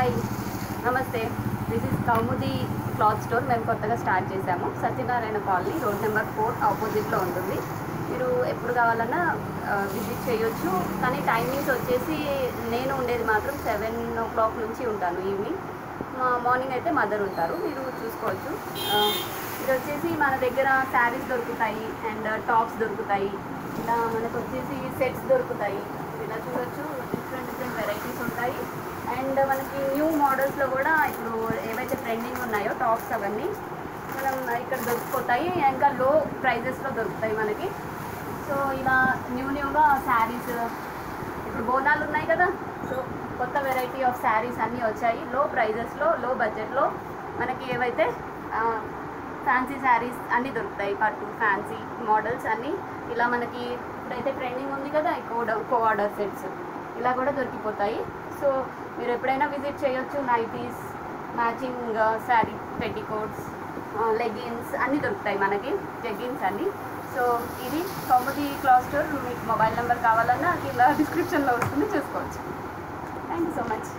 Hi నమస్తే this is Kaumudi cloth store. మేము కొత్తగా స్టార్ట్ చేసాము. సత్యనారాయణ కాలనీ రోడ్ నెంబర్ 4 ఆపోజిట్లో ఉంటుంది. మీరు ఎప్పుడు కావాలన్నా విజిట్ చేయొచ్చు. కానీ టైమింగ్స్ వచ్చేసి నేను ఉండేది మాత్రం 7 o'clock నుంచి ఉంటాను ఈవినింగ్. మార్నింగ్ అయితే మదర్ ఉంటారు, మీరు చూసుకోవచ్చు. ఇది వచ్చేసి మన దగ్గర శారీస్ దొరుకుతాయి అండ్ టాప్స్ దొరుకుతాయి. ఇలా మనకు వచ్చేసి సెట్స్ దొరుకుతాయి. ఇలా చూడొచ్చు, డిఫరెంట్ వెరైటీస్ ఉంటాయి. అండ్ మనకి న్యూ మోడల్స్లో కూడా ఇప్పుడు ఏవైతే ట్రెండింగ్ ఉన్నాయో టాప్స్ అవన్నీ మనం ఇక్కడ దొరికిపోతాయి. ఇంకా లో ప్రైజెస్లో దొరుకుతాయి మనకి. సో ఇలా న్యూగా శారీస్, ఇప్పుడు బోనాలు ఉన్నాయి కదా, సో కొత్త వెరైటీ ఆఫ్ శారీస్ అన్నీ వచ్చాయి. లో ప్రైజెస్లో, లో బడ్జెట్లో మనకి ఏవైతే ఫ్యాన్సీ శారీస్ అన్నీ దొరుకుతాయి. పట్టు ఫ్యాన్సీ మోడల్స్ అన్నీ ఇలా మనకి ఇప్పుడైతే ట్రెండింగ్ ఉంది కదా, కో ఆర్డర్ సెట్స్ ఇలా కూడా దొరికిపోతాయి. సో మీరు ఎప్పుడైనా విజిట్ చేయొచ్చు. Nighties, matching sari, petticoats, leggings అన్నీ దొరుకుతాయి మనకి, జెగ్గిన్స్ అన్నీ. సో ఇది కౌముది క్లాత్ స్టోర్. మీకు మొబైల్ నెంబర్ కావాలన్నా కింద డిస్క్రిప్షన్లో వస్తుంది, చూసుకోవచ్చు. Thank you so much.